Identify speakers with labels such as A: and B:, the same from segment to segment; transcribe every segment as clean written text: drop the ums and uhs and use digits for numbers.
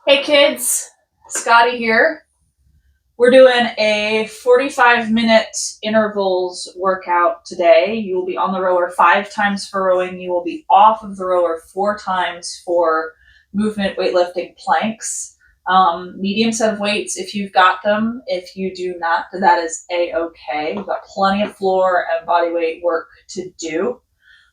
A: Hey kids, Scotty here. We're doing a 45-minute intervals workout today. You will be on the rower 5 times for rowing. You will be off of the rower 4 times for movement, weightlifting, planks. Medium set of weights if you've got them. If you do not, then that is A-okay. We've got plenty of floor and body weight work to do.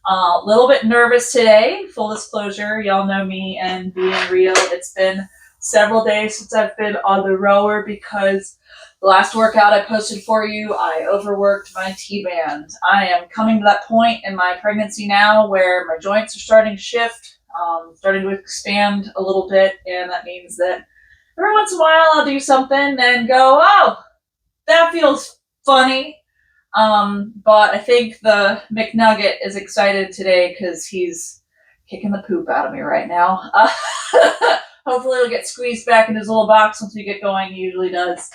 A: A little bit nervous today, full disclosure. Y'all know me and being real. It's been several days since I've been on the rower because the last workout I posted for you, I overworked my T-band. I am coming to that point in my pregnancy now where my joints are starting to shift, starting to expand a little bit, and that means that every once in a while I'll do something and go, oh, that feels funny. But I think the McNugget is excited today because he's kicking the poop out of me right now. Hopefully it'll get squeezed back in his little box once we get going. He usually does.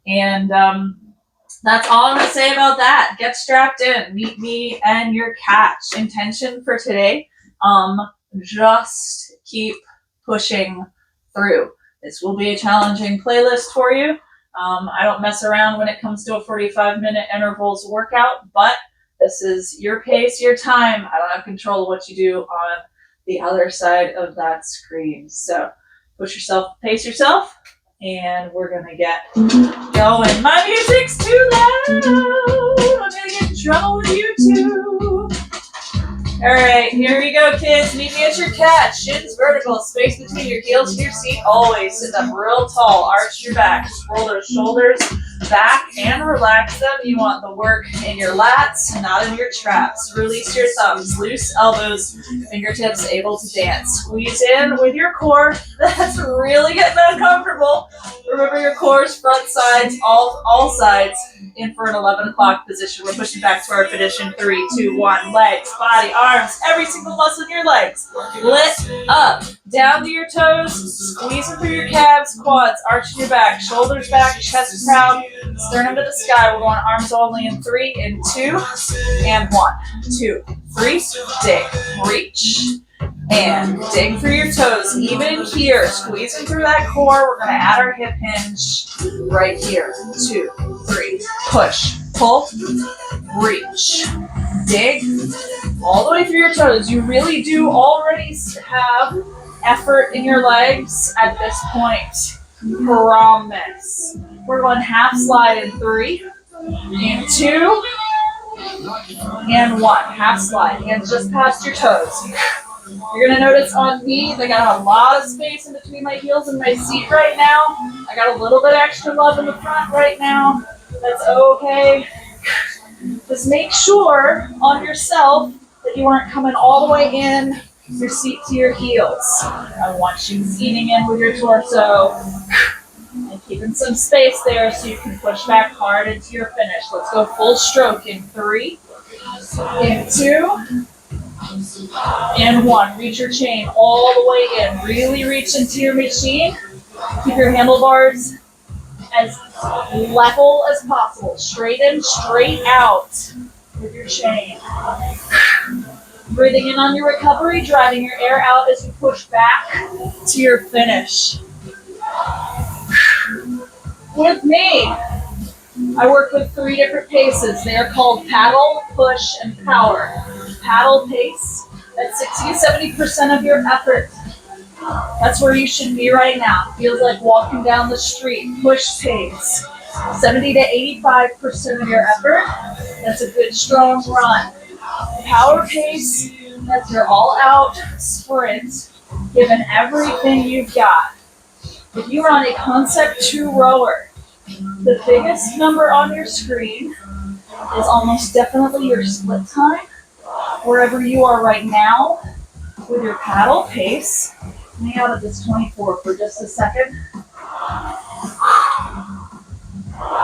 A: And that's all I'm going to say about that. Get strapped in. Meet me and your catch. Intention for today, just keep pushing through. This will be a challenging playlist for you. I don't mess around when it comes to a 45-minute intervals workout, but this is your pace, your time. I don't have control of what you do on the other side of that screen. So push yourself, pace yourself, and we're going to get going. My music's too loud. I'm going to get in trouble with YouTube. All right, here we go, kids. Meet me at your catch. Shins vertical, space between your heels to your seat. Always sit up real tall. Arch your back. Just roll those shoulders back and relax them. You want the work in your lats, not in your traps. Release your thumbs. Loose elbows, fingertips able to dance. Squeeze in with your core. That's really getting uncomfortable. Remember your cores, front sides, all sides. In for an 11 o'clock position. We're pushing back to our position. 3, 2, 1. Legs, body, arms, every single muscle in your legs. Lift up, down to your toes, squeezing through your calves, quads, arching your back, shoulders back, chest proud, sternum to the sky. We're going arms only in 3, in 2, and 1, 2, 3. Dig, reach, and dig through your toes. Even here, squeezing through that core. We're going to add our hip hinge right here. 2, 3. Push, pull, reach, dig, all the way through your toes. You really do already have effort in your legs at this point. Promise. We're going half slide in 3, in 2, and 1. Half slide. Hands just past your toes. You're going to notice on me, I got a lot of space in between my heels and my seat right now. I got a little bit extra love in the front right now. That's okay. Just make sure on yourself that you aren't coming all the way in your seat to your heels. I want you leaning in with your torso and keeping some space there so you can push back hard into your finish. Let's go full stroke in 3, in 2, and 1. Reach your chain all the way in. Really reach into your machine. Keep your handlebars as level as possible. Straight in, straight out with your chain. Breathing in on your recovery, driving your air out as you push back to your finish. With me, I work with 3 different paces. They are called paddle, push, and power. Paddle pace, that's 60 to 70% of your effort. That's where you should be right now. Feels like walking down the street. Push pace, 70 to 85% of your effort. That's a good strong run. Power pace, that's your all-out sprint, given everything you've got. If you are on a Concept 2 rower, the biggest number on your screen is almost definitely your split time. Wherever you are right now with your paddle pace, let me out of this 24 for just a second.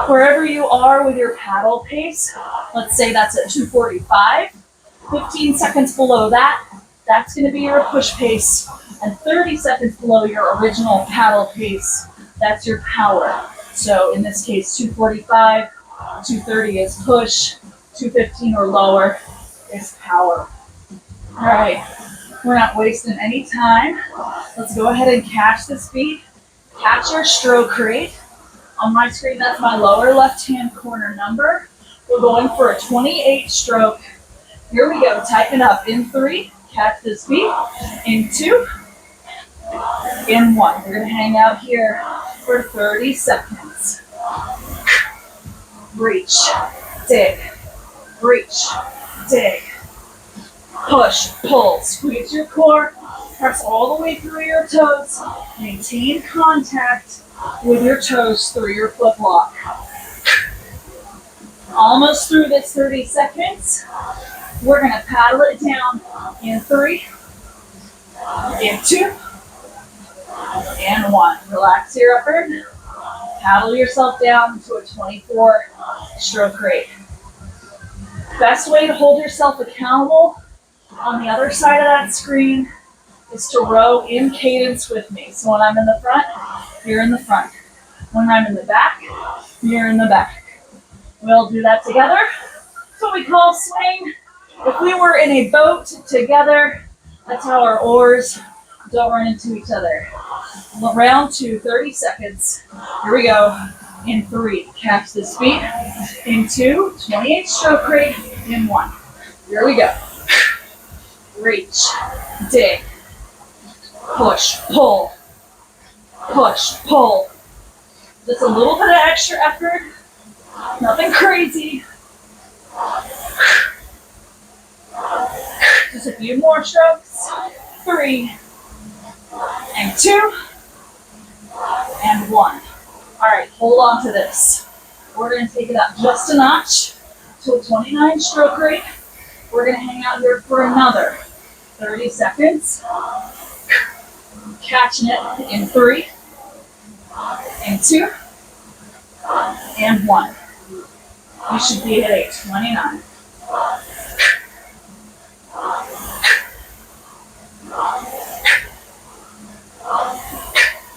A: Wherever you are with your paddle pace, let's say that's at 245, 15 seconds below that, that's going to be your push pace, and 30 seconds below your original paddle pace, that's your power. So in this case, 245, 230 is push, 215 or lower is power. All right, we're not wasting any time. Let's go ahead and catch this beat Catch your stroke rate. On my screen, that's my lower left-hand corner number. We're going for a 28 stroke. Here we go. Tighten up. In 3, catch this beat. In 2, in 1. We're going to hang out here for 30 seconds. Reach, dig, reach, dig, push, pull, squeeze your core, press all the way through your toes, maintain contact with your toes through your foot block. Almost through this 30 seconds. We're going to paddle it down in 3, in 2, and 1. Relax your effort. Paddle yourself down to a 24 stroke rate. Best way to hold yourself accountable on the other side of that screen is to row in cadence with me. So when I'm in the front, you're in the front. When I'm in the back, you're in the back. We'll do that together. That's what we call swing. If we were in a boat together, that's how our oars don't run into each other. Round 2, 30 seconds. Here we go. In 3, catch this beat. In 2, 28 stroke rate. In 1. Here we go. Reach, dig, push, pull, push, pull. Just a little bit of extra effort. Nothing crazy. Just a few more strokes. 3, and 2, and 1. All right, hold on to this. We're going to take it up just a notch to a 29 stroke rate. We're going to hang out here for another 30 seconds. Catching it in 3, and 2, and 1. You should be at a 29.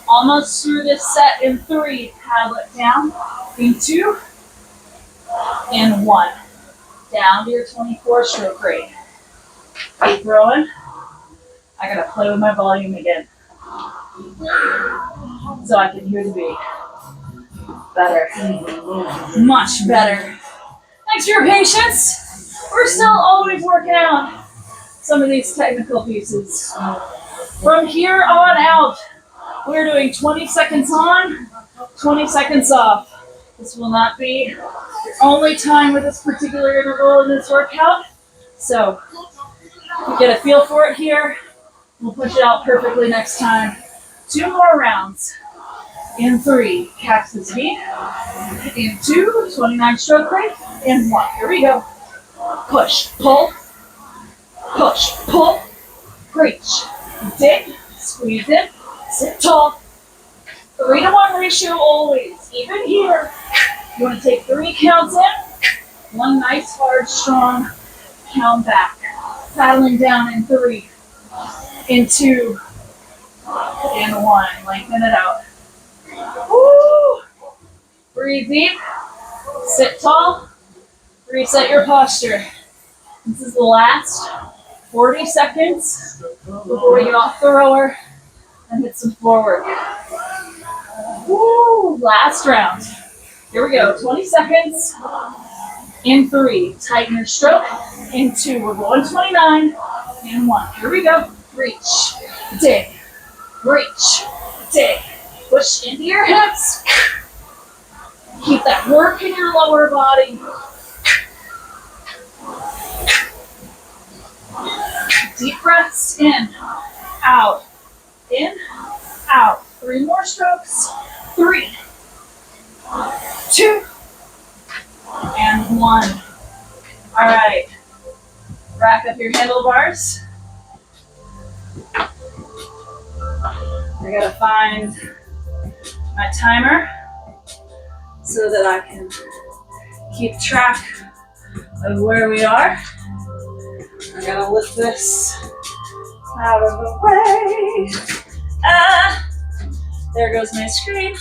A: Almost through this set in 3, paddle it down. In 2, and 1. Down to your 24 stroke rate. Keep rowing. I gotta play with my volume again so I can hear the beat. Better. Much better. Thanks for your patience. We're still always working out some of these technical pieces. From here on out, we're doing 20 seconds on, 20 seconds off. This will not be your only time with this particular interval in this workout. So, you get a feel for it here. We'll push it out perfectly next time. 2 more rounds. In 3, catch this beat. In 2, 29 stroke rate. In 1, here we go. Push, pull, reach, dig, squeeze in, sit tall. 3-to-1 ratio always. Even here, you want to take 3 counts in, 1 nice, hard, strong count back. Paddling down in 3, in 2, in 1. Lengthen it out. Woo! Breathe deep. Sit tall. Reset your posture. This is the last 40 seconds before we get off the rower and hit some floor work. Woo! Last round. Here we go. 20 seconds. In 3, tighten your stroke. In 2, we're going 29. In 1, here we go. Reach, dig, reach, dig. Push into your hips. Keep that work in your lower body. Deep breaths in, out, in, out. 3 more strokes. 3, 2, and 1. All right. Rack up your handlebars. I gotta find my timer so that I can keep track of where we are. I gotta lift this out of the way. There goes my screen.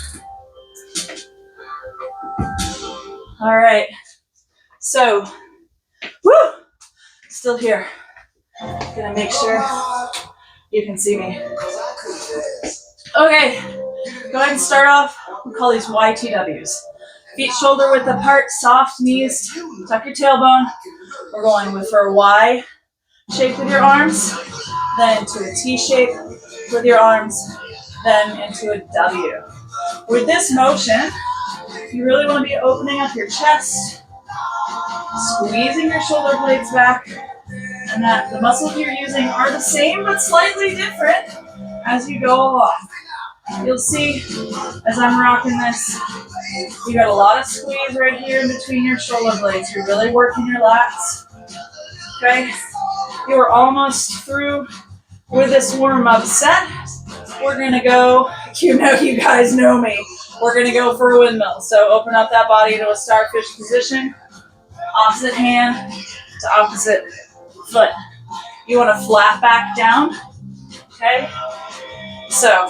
A: All right. So, woo! Still here. Gonna make sure you can see me. Okay. Go ahead and start off. We call these YTWs. Feet shoulder width apart, soft knees, tuck your tailbone. We're going for a Y shape with your arms, then into a T shape with your arms, then into a W. With this motion, you really want to be opening up your chest, squeezing your shoulder blades back, and that the muscles you're using are the same but slightly different as you go along. You'll see as I'm rocking this, you got a lot of squeeze right here in between your shoulder blades. You're really working your lats. Okay? You are almost through with this warm-up set. We're gonna go, you guys know me. We're gonna go for a windmill. So open up that body to a starfish position. Opposite hand to opposite foot. You wanna flat back down, okay? So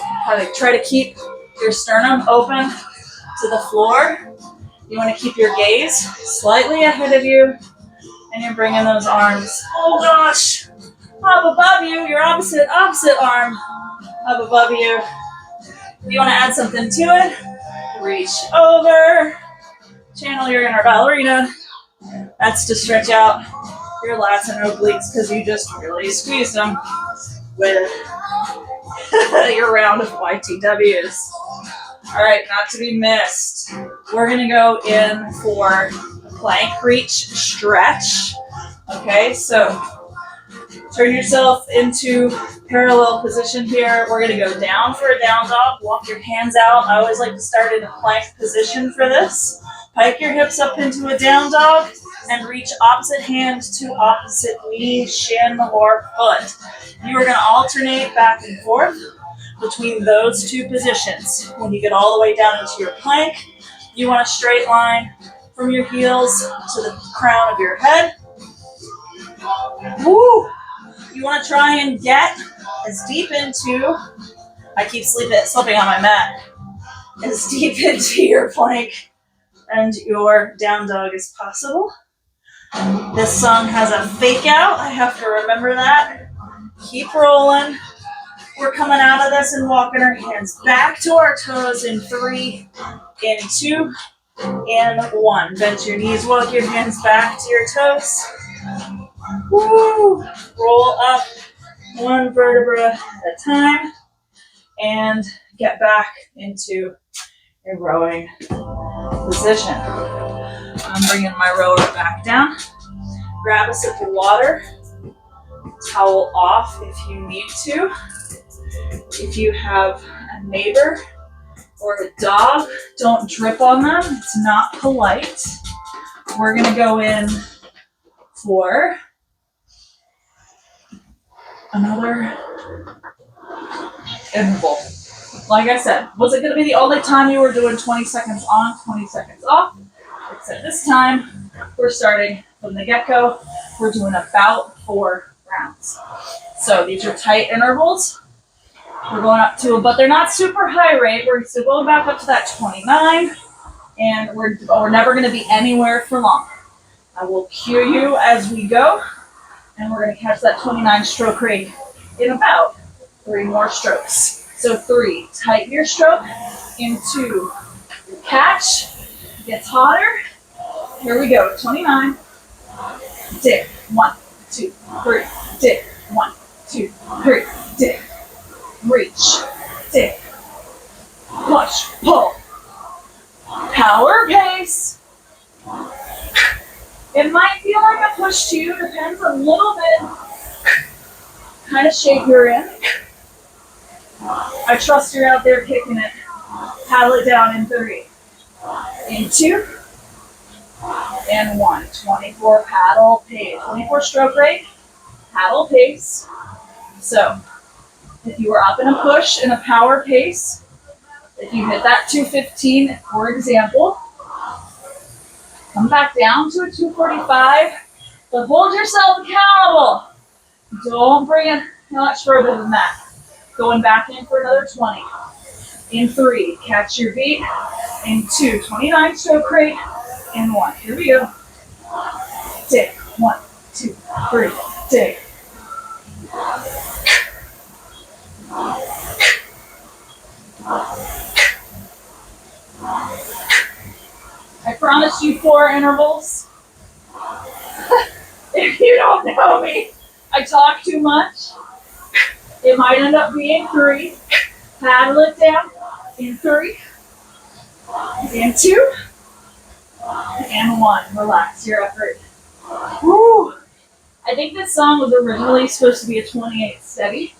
A: try to keep your sternum open to the floor. You wanna keep your gaze slightly ahead of you, and you're bringing those arms, oh gosh, up above you, your opposite arm up above you. If you wanna add something to it, reach over, channel your inner ballerina. That's to stretch out your lats and obliques because you just really squeezed them with your round of YTWs. All right, not to be missed. We're gonna go in for a plank reach stretch. Okay, so turn yourself into parallel position here. We're gonna go down for a down dog. Walk your hands out. I always like to start in a plank position for this. Pike your hips up into a down dog and reach opposite hand to opposite knee, shin, or foot. You are gonna alternate back and forth between those two positions. When you get all the way down into your plank, you want a straight line from your heels to the crown of your head. Woo! You want to try and get as deep into, I keep slipping on my mat, as deep into your plank and your down dog as possible. This song has a fake out. I have to remember that. Keep rolling. We're coming out of this and walking our hands back to our toes in 3, in 2, and 1. Bend your knees, walk your hands back to your toes. Woo! Roll up one vertebra at a time and get back into a rowing position. I'm bringing my rower back down. Grab a sip of water. Towel off if you need to. If you have a neighbor or a dog, don't drip on them. It's not polite. We're going to go in for another interval. Like I said, was it going to be the only time you were doing 20 seconds on, 20 seconds off? Except this time, we're starting from the get-go. We're doing about 4 rounds. So these are tight intervals. We're going up to, but they're not super high rate. We're still going back up to that 29, and we're never going to be anywhere for long. I will cue you as we go, and we're going to catch that 29 stroke rate in about 3 more strokes. So 3, tighten your stroke, in 2, catch, gets hotter. Here we go, 29, dip, 1, 2, 3, dip, 1, 2, 3, dip. Reach, dip, push, pull, power pace. It might feel like a push to you, depends a little bit kind of shape you're in. I trust you're out there kicking it. Paddle it down in 3, in 2, and 1. 24 paddle pace, 24 stroke rate, paddle pace. So, if you were up in a push in a power pace, if you hit that 215, for example, come back down to a 245, but hold yourself accountable. Don't bring it much further than that. Going back in for another 20. In 3, catch your beat. In 2, 29 stroke rate. In 1, here we go. Dig, 1, 2, 3, dig. promised you 4 intervals. If you don't know me, I talk too much. It might end up being 3. Paddle it down in 3, in 2, and 1. Relax your effort. Woo. I think this song was originally supposed to be a 28 steady.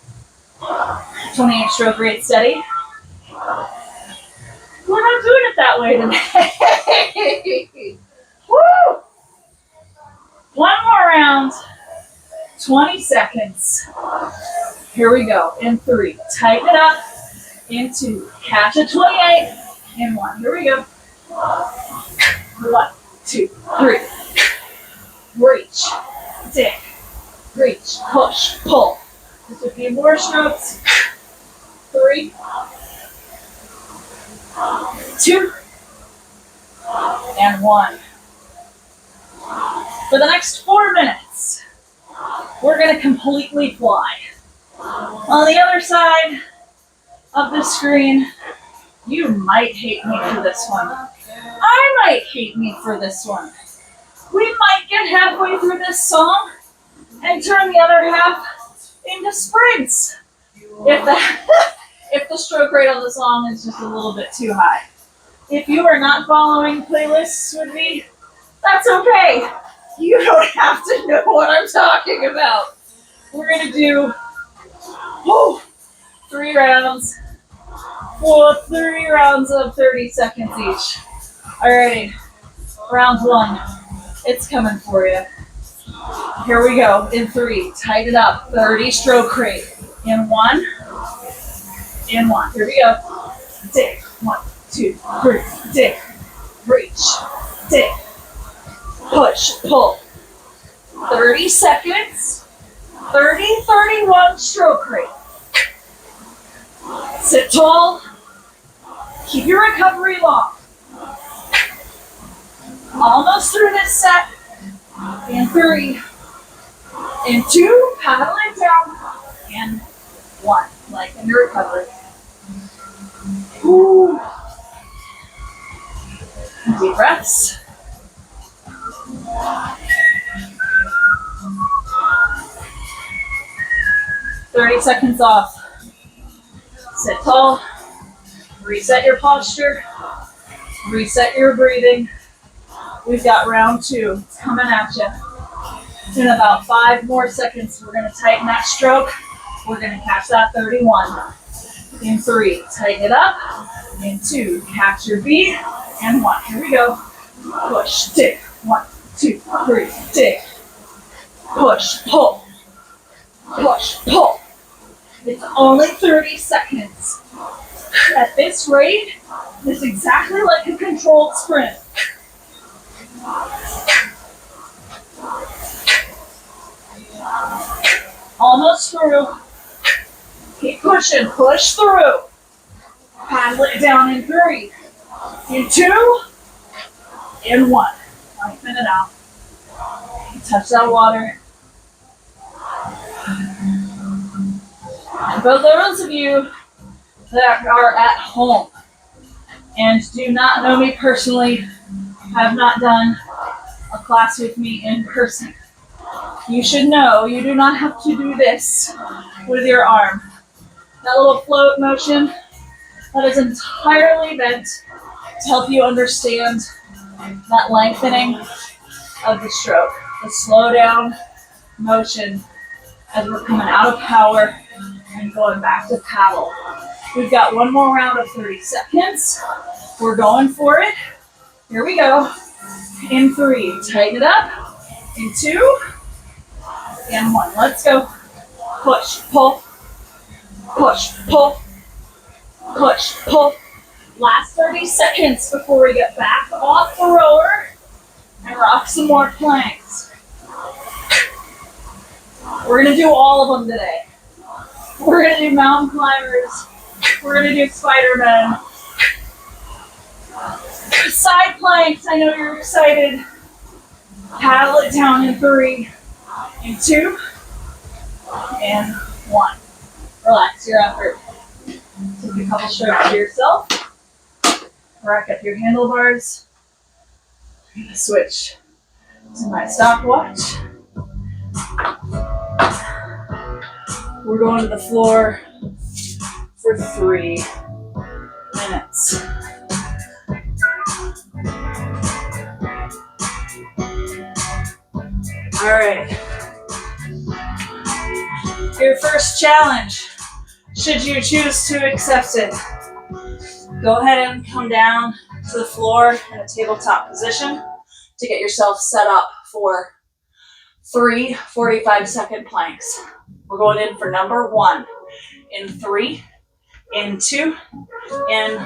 A: 28 stroke rate steady. We're not doing it that way today. Woo! One more round. 20 seconds. Here we go. In 3. Tighten it up. In 2. Catch a 28. In 1. Here we go. 1, 2, 3. Reach. Dig. Reach. Push. Pull. Just a few more strokes. 3, 2, and 1. For the next 4 minutes, we're going to completely fly. On the other side of the screen, you might hate me for this one. I might hate me for this one. We might get halfway through this song and turn the other half into sprints. If the stroke rate on the song is just a little bit too high. If you are not following playlists with me, that's okay. You don't have to know what I'm talking about. We're going to do 3 rounds. 3 rounds of 30 seconds each. Alright, round 1. It's coming for you. Here we go. In 3, tighten it up. 30 stroke rate. In 1. In 1. Here we go. Dig. 1, 2, 3. Dig. Reach. Dig. Push. Pull. 30 seconds. 30, 31 stroke rate. Sit tall. Keep your recovery long. Almost through this set. In 3. In 2. Paddle it down. And 1. Like in your recovery. Ooh. Deep breaths. "30 seconds off. Sit tall. Reset your posture. Reset your breathing. We've got round 2. It's coming at you. In about 5 more seconds, we're going to tighten that stroke. We're going to catch that 31. In 3, tighten it up. In 2, catch your beat. And 1. Here we go. Push, dig. 1, 2, 3, dig. Push, pull. Push, pull. It's only 30 seconds. At this rate, it's exactly like a controlled sprint. Almost through. Keep pushing. Push through. Paddle it down in 3. In 2. In 1. Lengthen it out. Touch that water. And for those of you that are at home and do not know me personally, have not done a class with me in person, you should know you do not have to do this with your arm. That little float motion, that is entirely meant to help you understand that lengthening of the stroke, the slow down motion as we're coming out of power and going back to paddle. We've got 1 more round of 30 seconds. We're going for it. Here we go. In 3, tighten it up. In 2, and 1. Let's go. Push, pull, push, pull, push, pull. Last 30 seconds before we get back off the rower and rock some more planks. We're going to do all of them today. We're going to do mountain climbers. We're going to do Spider-Man. Side planks, I know you're excited. Paddle it down in 3, in 2, and 1. Relax your effort. Take a couple strokes to yourself. Rack up your handlebars. I'm gonna switch to my stopwatch. We're going to the floor for 3 minutes. All right. Your first challenge, should you choose to accept it, go ahead and come down to the floor in a tabletop position to get yourself set up for 3 45-second planks. We're going in for number 1 in 3, in 2, in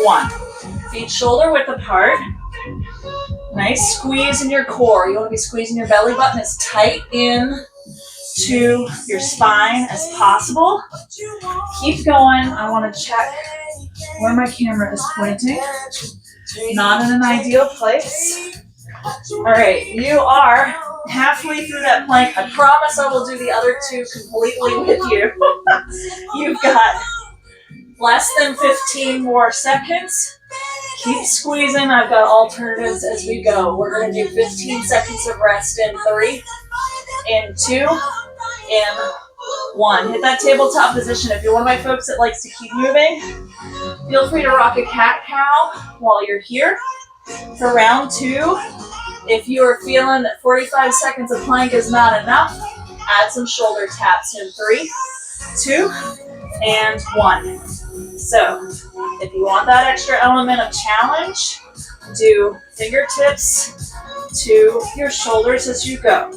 A: 1. Feet shoulder width apart. Nice squeeze in your core. You want to be squeezing your belly button as tight in to your spine as possible. Keep going. I want to check where my camera is pointing. Not in an ideal place. All right, you are halfway through that plank. I promise I will do the other 2 completely with you. You've got less than 15 more seconds. Keep squeezing. I've got alternatives as we go. We're going to do 15 seconds of rest in 3, in 2, in 1. Hit that tabletop position. If you're one of my folks that likes to keep moving, feel free to rock a cat-cow while you're here. For round 2, if you are feeling that 45 seconds of plank is not enough, add some shoulder taps in 3, 2, and 1. So, if you want that extra element of challenge, do fingertips to your shoulders as you go.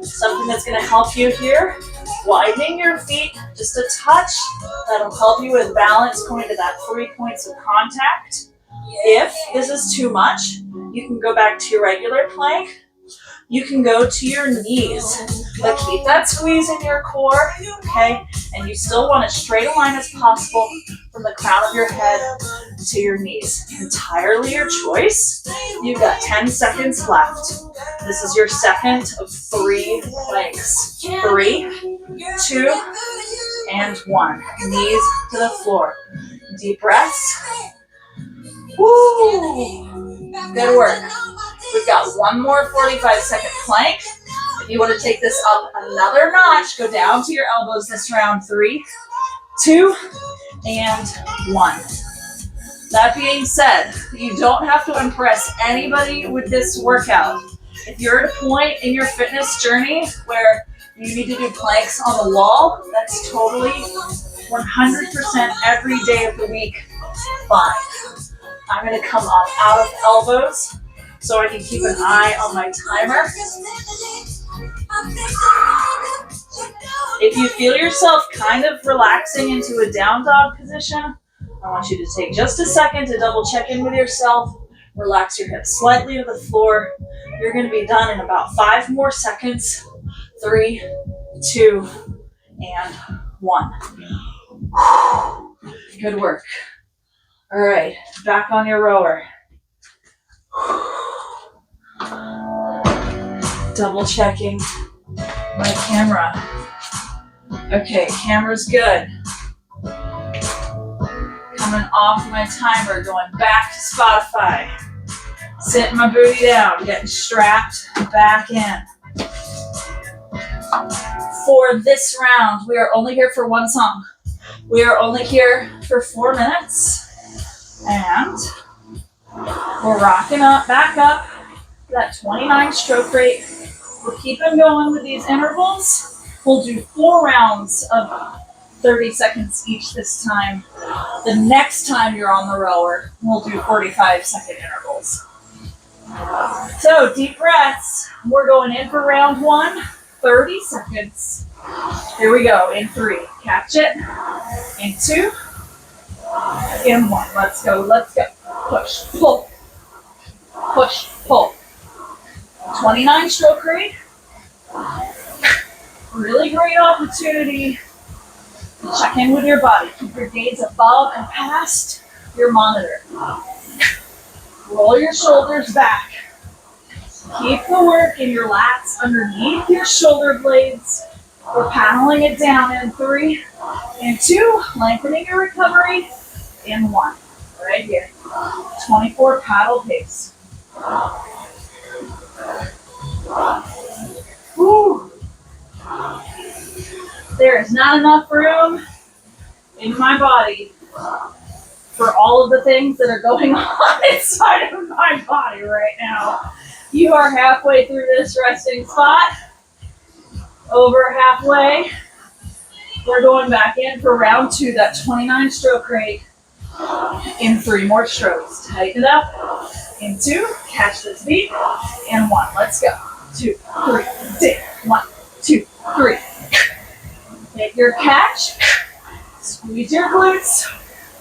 A: Something that's going to help you here, widening your feet just a touch. That'll help you with balance, going to that 3 points of contact. If this is too much, you can go back to your regular plank. You can go to your knees, but keep that squeeze in your core, okay? And you still want as straight a line as possible from the crown of your head to your knees. Entirely your choice. You've got 10 seconds left. This is your second of 3 planks. 3, 2, and 1. Knees to the floor. Deep breaths. Woo! Good work. We've got 1 more 45-second plank. If you want to take this up another notch, go down to your elbows this round. 3, 2, and 1. That being said, you don't have to impress anybody with this workout. If you're at a point in your fitness journey where you need to do planks on the wall, that's totally 100% every day of the week fine. I'm going to come up out of elbows so I can keep an eye on my timer. If you feel yourself kind of relaxing into a down dog position, I want you to take just a second to double check in with yourself. Relax your hips slightly to the floor. You're going to be done in about 5 more seconds. 3, 2, and 1. Good work. All right, back on your rower. Double checking my camera. Okay, camera's good. Coming off my timer, going back to Spotify. Sitting my booty down, getting strapped back in. For this round, we are only here for 1 song. We are only here for 4 minutes. And we're rocking up, back up, that 29 stroke rate. We're keeping going with these intervals. We'll do 4 rounds of 30 seconds each this time. The next time you're on the rower, we'll do 45-second intervals. So deep breaths. We're going in for round 1, 30 seconds. Here we go, in 3, catch it, in 2, in 1, let's go, push, pull, push, pull. 29 stroke rate. Really great opportunity to check in with your body. Keep your gaze above and past your monitor. Roll your shoulders back. Keep the work in your lats underneath your shoulder blades. We're paddling it down in 3, in 2, lengthening your recovery, in 1. Right here. 24 paddle pace. Whew. There is not enough room in my body for all of the things that are going on inside of my body right now. You are halfway through this resting spot. Over halfway. We're going back in for round 2, that 29 stroke rate. In 3 more strokes. Tighten it up. In 2, catch this beat. And 1, let's go. 2, 3, dig. 1, 2, 3. Take your catch. Squeeze your glutes.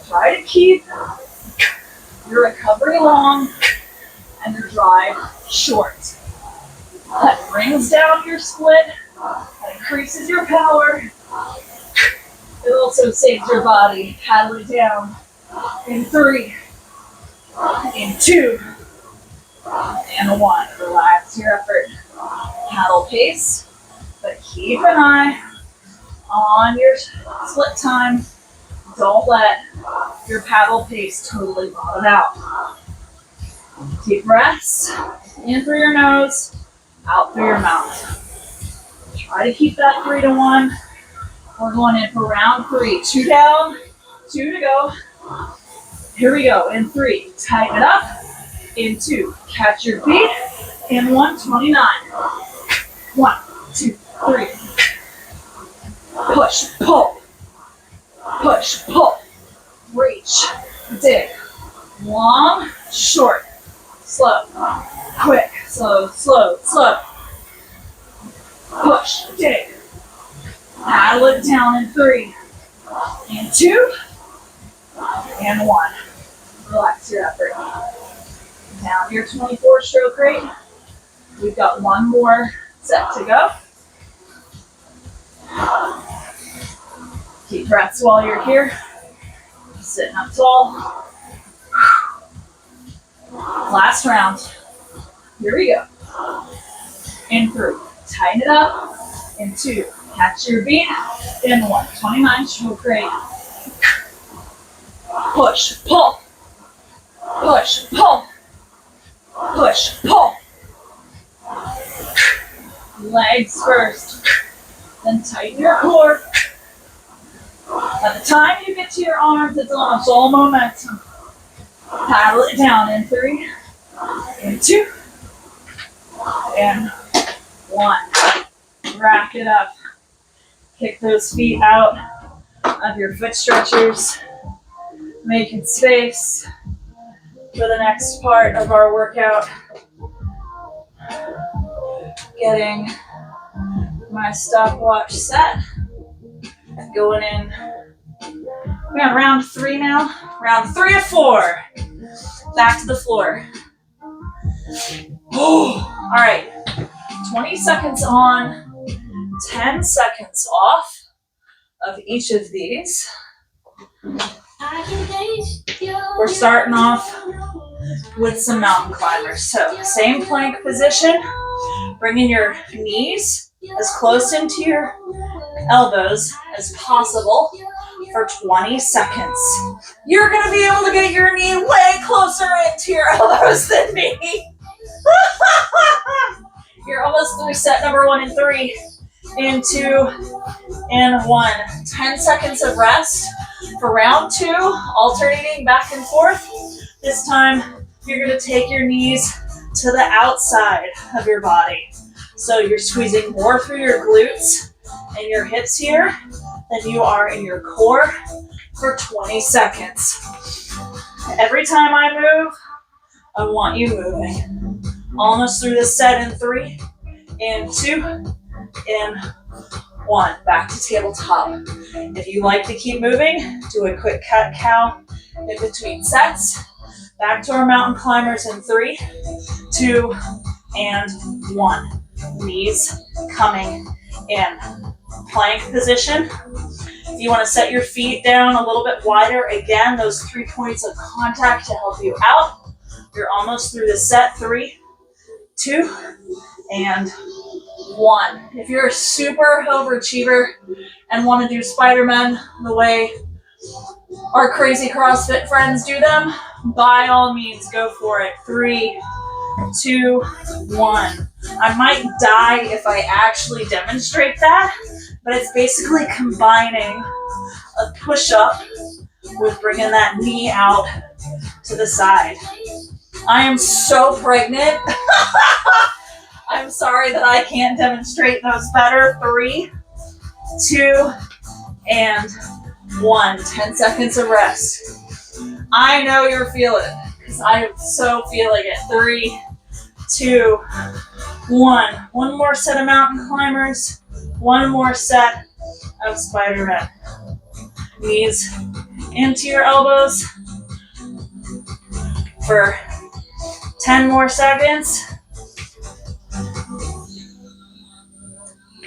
A: Try to keep your recovery long and your drive short. That brings down your split. That increases your power. It also saves your body. Paddle it down. In 3. In 2. And 1. Relax your effort. Paddle pace. But keep an eye on your split time. Don't let your paddle pace totally bottom out. Deep breaths. In through your nose. Out through your mouth. Try to keep that 3 to 1. We're going in for round 3. 2 down. 2 to go. Here we go. In 3. Tighten it up. In 2. Catch your feet. In 1. 29. 1, 2, 3. Push, pull. Push, pull. Reach. Dig. Long, short. Slow. Quick. Slow, slow, slow. Push. Dig. Paddle it down in 3. In 2. And 1. Relax your effort. Down your 24 stroke rate. We've got 1 more set to go. Deep breaths while you're here. Sitting up tall. Last round. Here we go. In 3. Tighten it up. In 2. Catch your beat. In 1. 29 stroke rate. Push, pull. Push, pull. Push, pull. Legs first. Then tighten your core. By the time you get to your arms, it's almost all momentum. Paddle it down in 3, in 2, and 1. Rack it up. Kick those feet out of your foot stretchers. Making space for the next part of our workout. Getting my stopwatch set. Going in. We're on round 3 now. Round 3 of 4. Back to the floor. All right. 20 seconds on, 10 seconds off of each of these. We're starting off with some mountain climbers. So same plank position, bringing your knees as close into your elbows as possible for 20 seconds. You're going to be able to get your knee way closer into your elbows than me. You're almost through set number 1 in 3, in 2, and 1. 10 seconds of rest for round 2, alternating back and forth. This time, you're going to take your knees to the outside of your body. So you're squeezing more through your glutes and your hips here than you are in your core for 20 seconds. Every time I move, I want you moving. Almost through this set in 3, in 2, in 1. Back to tabletop. If you like to keep moving, do a quick cat cow in between sets. Back to our mountain climbers in 3, 2, and 1. Knees coming in. Plank position. If you want to set your feet down a little bit wider, again, those 3 points of contact to help you out. You're almost through the set. 3, 2, and 1. If you're a super overachiever and want to do Spider-Man the way our crazy CrossFit friends do them, by all means, go for it. 3, 2, 1. I might die if I actually demonstrate that, but it's basically combining a push-up with bringing that knee out to the side. I am so pregnant. I'm sorry that I can't demonstrate those better. 3, 2, and 1. 10 seconds of rest. I know you're feeling it, because I am so feeling it. 3, 2, 1. One more set of mountain climbers. One more set of Spider-Man. Knees into your elbows for 10 more seconds.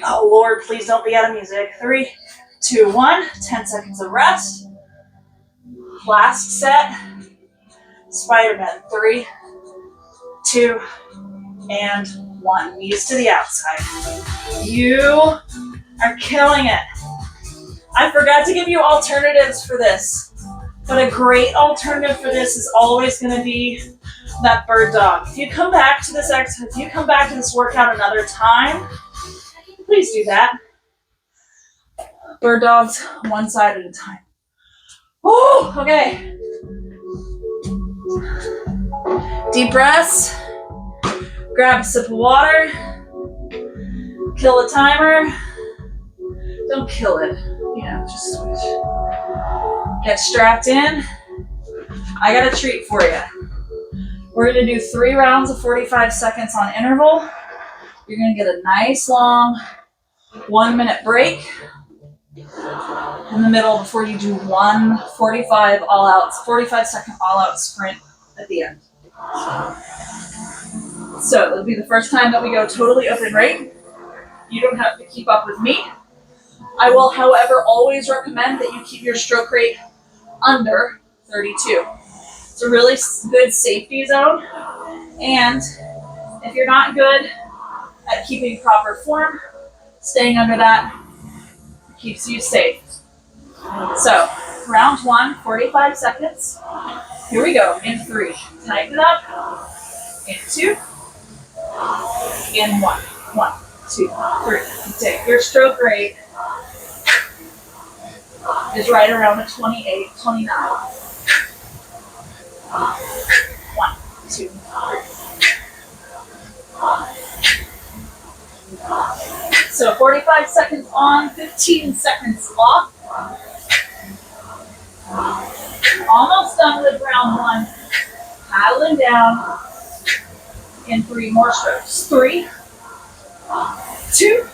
A: Oh Lord, please don't be out of music. 3, 2, 1. 10 seconds of rest. Last set. Spider-Man. 3, 2, and 1. Knees to the outside. You are killing it. I forgot to give you alternatives for this, but a great alternative for this is always going to be that bird dog. If you come back to this exercise, if you come back to this workout another time, please do that. Bird dogs, one side at a time. Oh, okay. Deep breaths. Grab a sip of water. Kill the timer. Don't kill it. Just switch. Get strapped in. I got a treat for you. We're going to do 3 rounds of 45 seconds on interval. You're going to get a nice long 1-minute break in the middle before you do 1 45-second all-out sprint at the end. So it'll be the first time that we go totally open rate. You don't have to keep up with me. I will, however, always recommend that you keep your stroke rate under 32. It's a really good safety zone. And if you're not good at keeping proper form, staying under that keeps you safe. So, round 1, 45 seconds. Here we go. In 3. Tighten it up. In 2. In 1. 1, 2, 3. Take your stroke rate is right around a 28, 29. 1, 2, 3. So 45 seconds on, 15 seconds off. Almost done with round 1. Paddling down in 3 more strokes. 3, 2,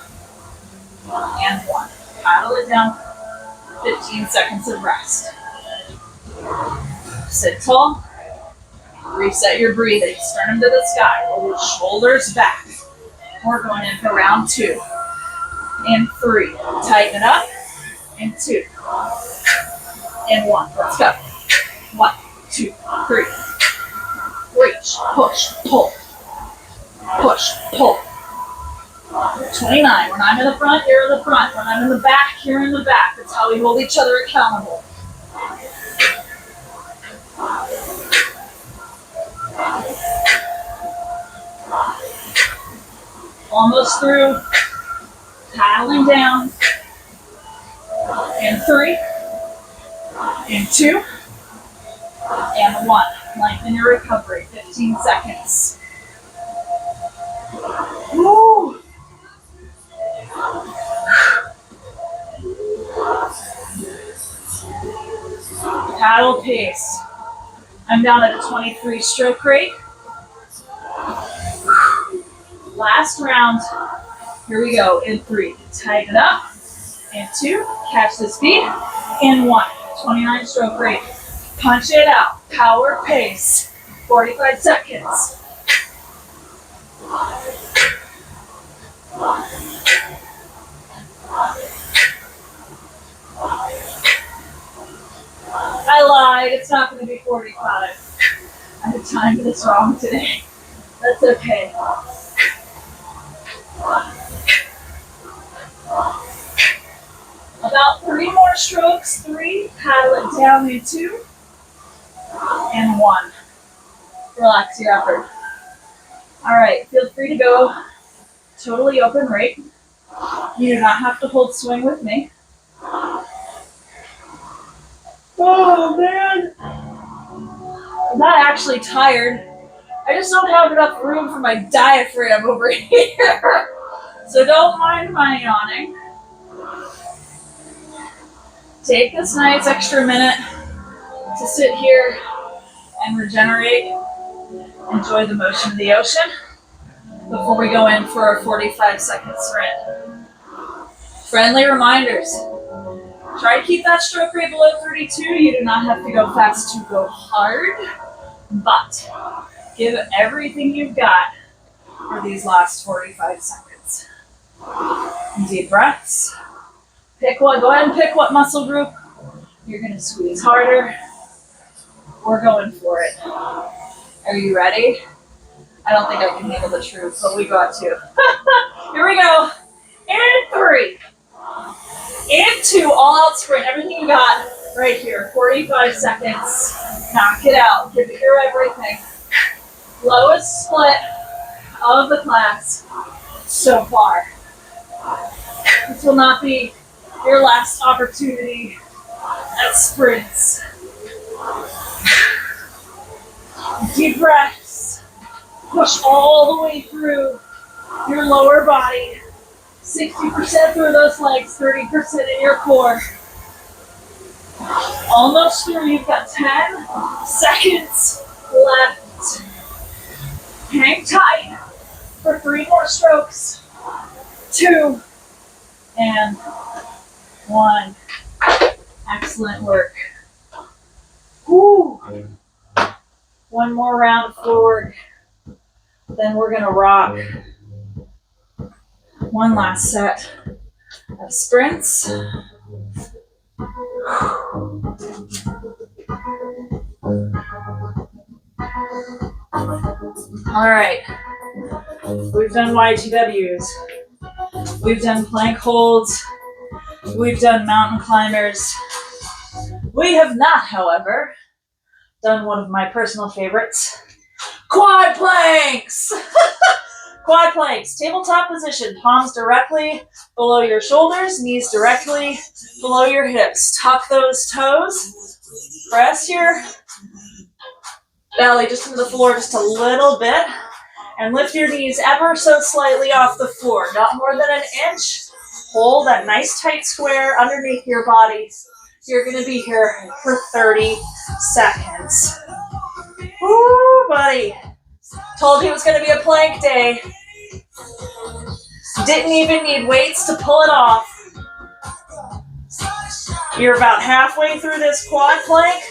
A: and 1. Paddle it down. 15 seconds of rest. Sit tall. Reset your breathing. Sternum to the sky. Roll your shoulders back. We're going in for round 2. In 3. Tighten it up. In 2. In 1. Let's go. 1, 2, 3. Reach. Push. Pull. Push. Pull. 29. When I'm in the front, you're in the front. When I'm in the back, you're in the back. That's how we hold each other accountable. Almost through. Paddling down. In 3. In 2. And 1. Lengthen your recovery. 15 seconds. Woo! Paddle pace. I'm down at a 23 stroke rate. Last round. Here we go. In 3. Tighten it up. In 2. Catch the speed. In 1. 29 stroke rate. Punch it out. Power pace. 45 seconds. I lied. It's not going to be 45. I had timed this wrong today. That's okay. About 3 more strokes. 3. Paddle it down in 2. And 1. Relax your effort. All right. Feel free to go totally open rate. You do not have to hold swing with me. Oh man, I'm not actually tired. I just don't have enough room for my diaphragm over here. So don't mind my yawning. Take this nice extra minute to sit here and regenerate. Enjoy the motion of the ocean before we go in for a 45-second sprint. Friendly reminders. Try to keep that stroke rate below 32. You do not have to go fast to go hard, but give everything you've got for these last 45 seconds. Deep breaths. Go ahead and pick what muscle group you're going to squeeze harder. We're going for it. Are you ready? I don't think I can handle the truth, but we got to. Here we go. In 3. In 2, all out sprint. Everything you got right here. 45 seconds. Knock it out. Give it your everything. Lowest split of the class so far. This will not be your last opportunity at sprints. Deep breaths. Push all the way through your lower body. 60% through those legs, 30% in your core. Almost through. You've got 10 seconds left. Hang tight for 3 more strokes. 2 and 1. Excellent work. Woo. One more round of floor work. Then we're going to rock. One last set of sprints. All right. We've done YGWs. We've done plank holds. We've done mountain climbers. We have not, however, done one of my personal favorites, quad planks. Quad planks, tabletop position, palms directly below your shoulders, knees directly below your hips. Tuck those toes, press your belly just into the floor just a little bit, and lift your knees ever so slightly off the floor, not more than an inch. Hold that nice tight square underneath your body. You're gonna be here for 30 seconds. Woo, buddy. Told you it was going to be a plank day. Didn't even need weights to pull it off. You're about halfway through this quad plank.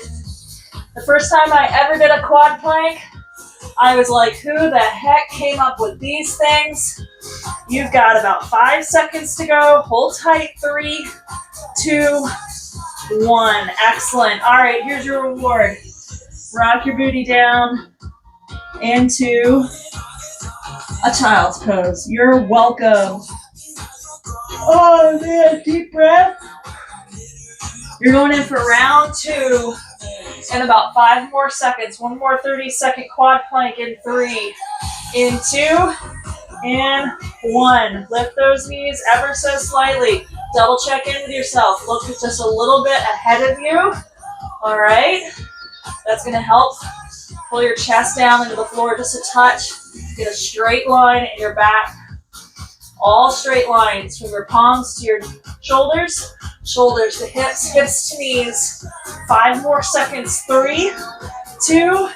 A: The first time I ever did a quad plank, I was like, who the heck came up with these things? You've got about 5 seconds to go. Hold tight. 3, 2, 1. Excellent. All right, here's your reward. Rock your booty down into a child's pose. You're welcome. Oh man, deep breath. You're going in for round 2 in about 5 more seconds. One more 30-second quad plank in 3, in 2, and 1. Lift those knees ever so slightly. Double check in with yourself. Look just a little bit ahead of you. All right. That's going to help pull your chest down into the floor just a touch. Get a straight line in your back. All straight lines from your palms to your shoulders, shoulders to hips, hips to knees. 5 more seconds. 3, 2,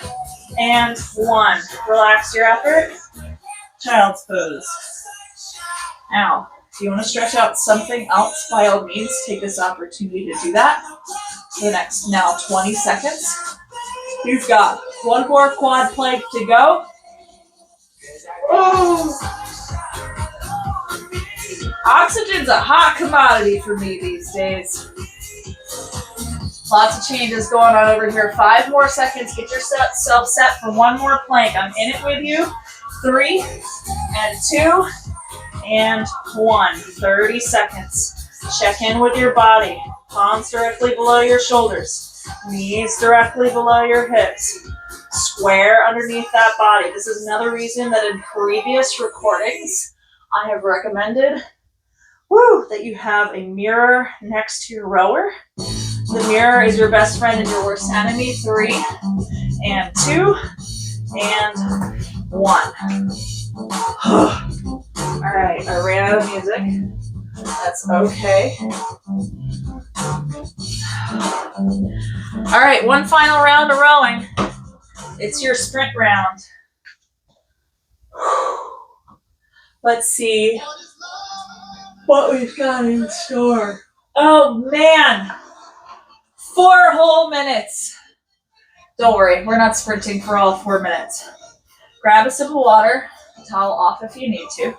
A: and 1. Relax your effort. Child's pose. Now, if you want to stretch out something else, by all means, take this opportunity to do that. For the next now 20 seconds. You've got 1 more quad plank to go. Oh. Oxygen's a hot commodity for me these days. Lots of changes going on over here. 5 more seconds. Get yourself set for 1 more plank. I'm in it with you. 3 and 2 and 1. 30 seconds. Check in with your body. Palms directly below your shoulders. Knees directly below your hips. Square underneath that body. This is another reason that in previous recordings, I have recommended that you have a mirror next to your rower. The mirror is your best friend and your worst enemy. 3 and 2 and 1. All right, I ran out of music. That's okay. All right, one final round of rowing. It's your sprint round. Let's see what we've got in store. Oh man, 4 whole minutes. Don't worry, we're not sprinting for all 4 minutes. Grab a sip of water, towel off if you need to.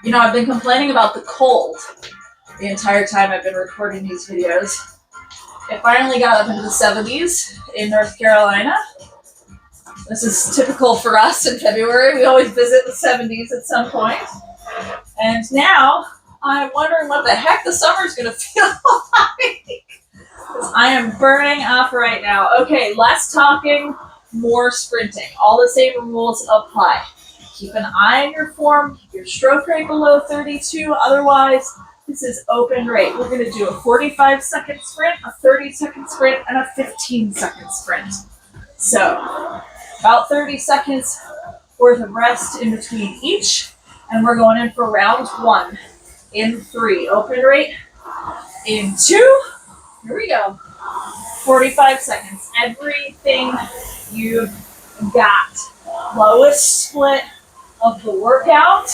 A: You know, I've been complaining about the cold the entire time I've been recording these videos. It finally got up into the 70s in North Carolina. This is typical for us in February. We always visit the 70s at some point. And now I'm wondering what the heck the summer's going to feel like. Because I am burning up right now. Okay, less talking, more sprinting. All the same rules apply. Keep an eye on your form. Keep your stroke rate below 32. Otherwise, this is open rate. We're going to do a 45-second sprint, a 30-second sprint, and a 15-second sprint. So, about 30 seconds worth of rest in between each. And we're going in for round 1 in 3. Open rate in 2. Here we go. 45 seconds. Everything you've got. Lowest split of the workout.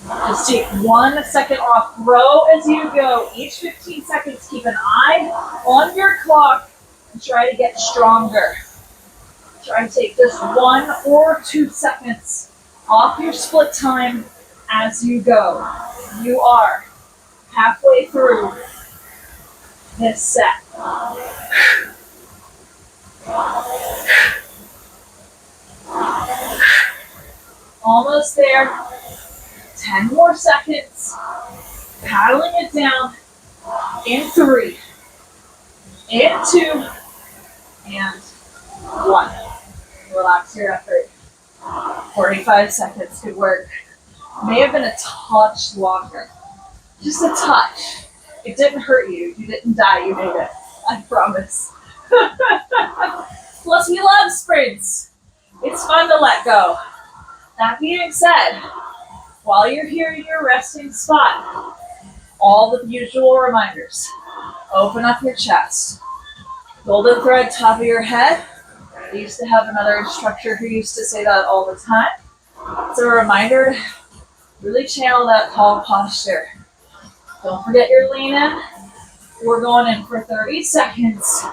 A: Just take 1 second off. Row as you go. Each 15 seconds, keep an eye on your clock and try to get stronger. Try to take just 1 or 2 seconds off your split time as you go. You are halfway through this set. Almost there. 10 more seconds. Paddling it down in 3, in 2, and 1. Relax your effort. 45 seconds. Good work. May have been a touch longer. Just a touch. It didn't hurt you. You didn't die. You made it. I promise. Plus, we love sprints. It's fun to let go. That being said, while you're here in your resting spot, all the usual reminders. Open up your chest. Golden thread top of your head. I used to have another instructor who used to say that all the time. It's a reminder to really channel that tall posture. Don't forget your lean in. We're going in for 30 seconds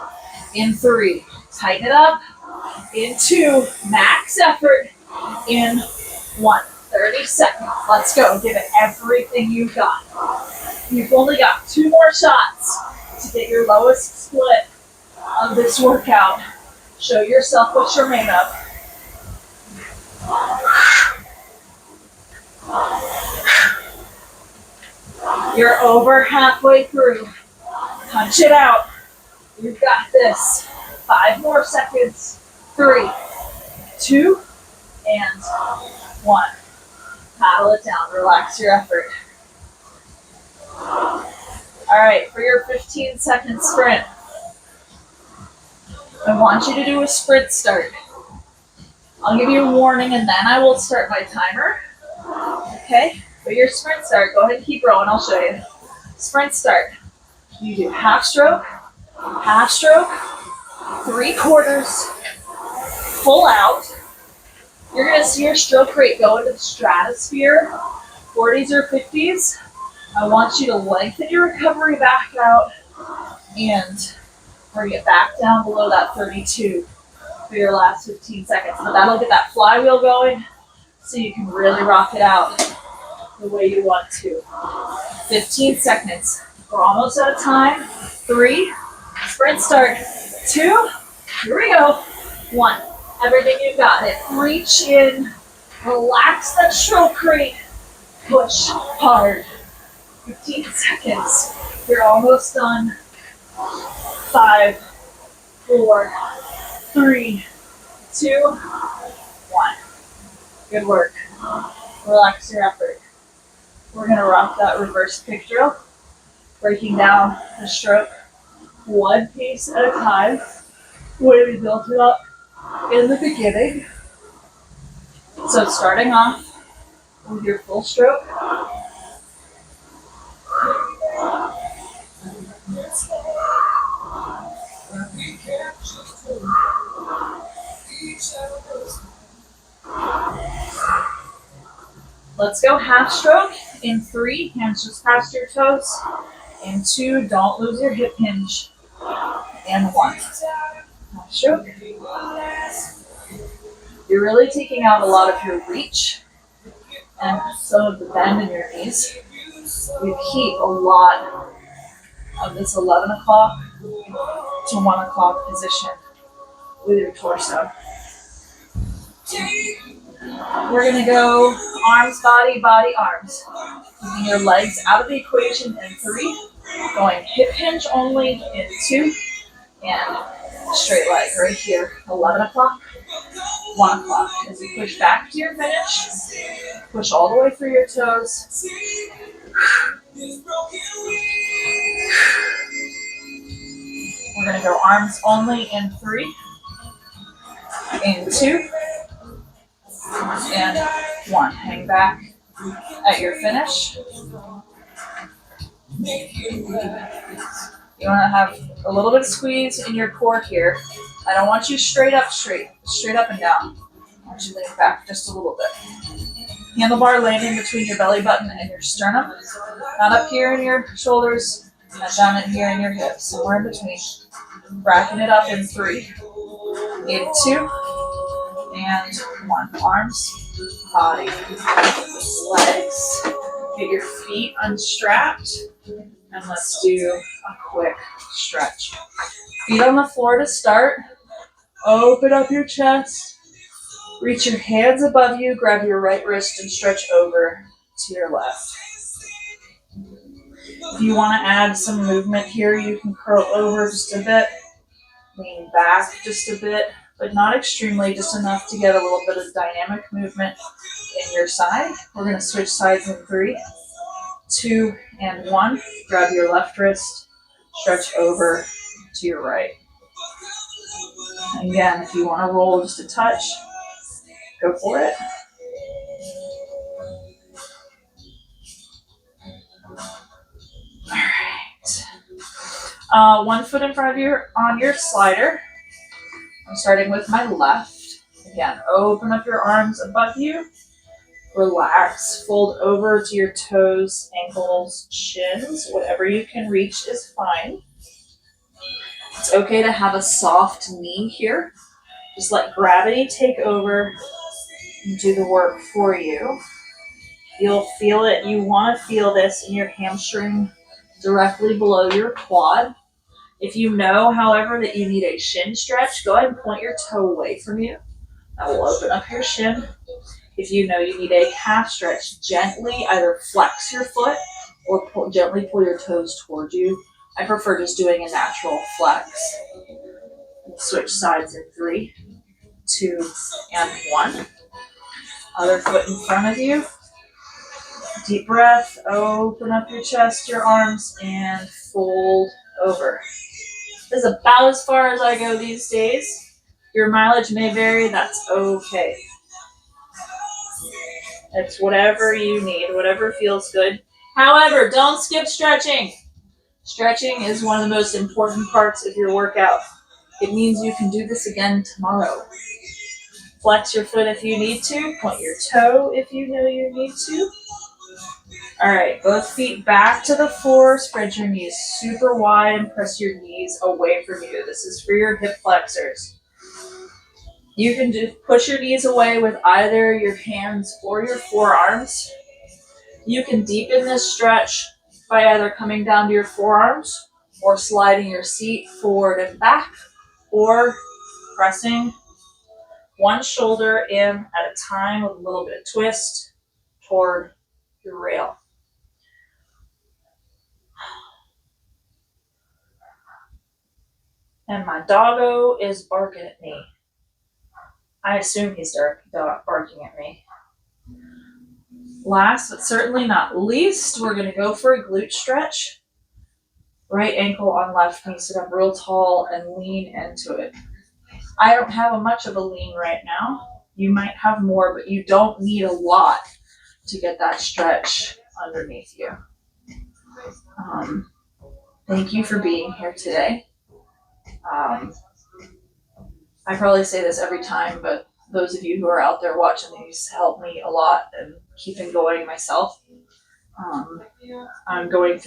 A: in 3. Tighten it up. In 2. Max effort. In 1. 30 seconds. Let's go. Give it everything you've got. You've only got 2 more shots to get your lowest split of this workout. Show yourself what you're made of. You're over halfway through. Punch it out. You've got this. 5 more seconds. 3, 2, and 1. Paddle it down. Relax your effort. All right, for your 15-second sprint, I want you to do a sprint start. I'll give you a warning and then I will start my timer. Okay? For your sprint start, go ahead and keep rowing. I'll show you. Sprint start. You do half stroke, 3/4, full out. You're going to see your stroke rate go into the stratosphere, 40s or 50s. I want you to lengthen your recovery back out and bring it back down below that 32 for your last 15 seconds. But that'll get that flywheel going so you can really rock it out the way you want to. 15 seconds. We're almost out of time. 3, sprint start. 2, here we go. 1. Everything you've got. It. Reach in. Relax that stroke rate. Push hard. 15 seconds. You're almost done. 5, 4, 3, 2, 1. Good work. Relax your effort. We're going to rock that reverse kick drill, breaking down the stroke one piece at a time. Way we built it up in the beginning. So starting off with your full stroke. Let's go half stroke in 3, hands just past your toes. In 2, don't lose your hip hinge. And 1, half stroke. You're really taking out a lot of your reach and some of the bend in your knees. You keep a lot of this 11 o'clock to 1 o'clock position with your torso. We're going to go arms, body, body, arms. Keeping your legs out of the equation in 3. Going hip hinge only in 2. And straight leg right here. 11 o'clock, 1 o'clock. As you push back to your finish, push all the way through your toes. We're going to go arms only in 3. In 2. And 1. Hang back at your finish. You want to have a little bit of squeeze in your core here. I don't want you straight up and down. I want you to lean back just a little bit. Handlebar landing between your belly button and your sternum. Not up here in your shoulders, not down in here in your hips. Somewhere in between. Racking it up in 3. In 2. And 1. Arms, body, legs. Get your feet unstrapped. And let's do a quick stretch. Feet on the floor to start. Open up your chest. Reach your hands above you. Grab your right wrist and stretch over to your left. If you want to add some movement here, you can curl over just a bit. Lean back just a bit, but not extremely, just enough to get a little bit of dynamic movement in your side. We're going to switch sides in 3, 2, and 1. Grab your left wrist, stretch over to your right. Again, if you want to roll just a touch, go for it. All right. 1 foot in front of you on your slider. I'm starting with my left. Again, open up your arms above you. Relax, fold over to your toes, ankles, shins. Whatever you can reach is fine. It's okay to have a soft knee here. Just let gravity take over and do the work for you. You'll feel it. You want to feel this in your hamstring directly below your quad. If you know, however, that you need a shin stretch, go ahead and point your toe away from you. That will open up your shin. If you know you need a calf stretch, gently either flex your foot or gently pull your toes towards you. I prefer just doing a natural flex. Switch sides in 3, 2, and 1. Other foot in front of you. Deep breath. Open up your chest, your arms, and fold over. This is about as far as I go these days. Your mileage may vary. That's okay. It's whatever you need, whatever feels good. However, don't skip stretching. Stretching is one of the most important parts of your workout. It means you can do this again tomorrow. Flex your foot if you need to. Point your toe if you know you need to. All right, both feet back to the floor. Spread your knees super wide and press your knees away from you. This is for your hip flexors. You can just push your knees away with either your hands or your forearms. You can deepen this stretch by either coming down to your forearms or sliding your seat forward and back, or pressing one shoulder in at a time with a little bit of twist toward your rail. And my doggo is barking at me. I assume he's barking at me. Last but certainly not least, we're going to go for a glute stretch. Right ankle on left knee, sit up real tall and lean into it. I don't have much of a lean right now. You might have more, but you don't need a lot to get that stretch underneath you. Thank you for being here today. I probably say this every time, but those of you who are out there watching these help me a lot in keeping going myself. I'm going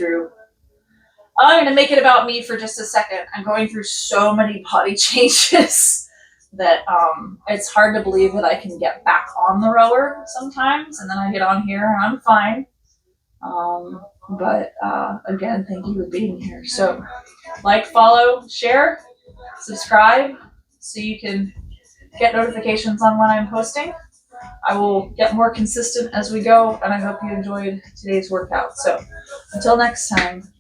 A: going to make it about me for just a second. I'm going through so many body changes that it's hard to believe that I can get back on the rower sometimes, and then I get on here and I'm fine. But again, thank you for being here. So, like, follow, share, subscribe, so you can get notifications on when I'm posting. I will get more consistent as we go, and I hope you enjoyed today's workout. So, until next time.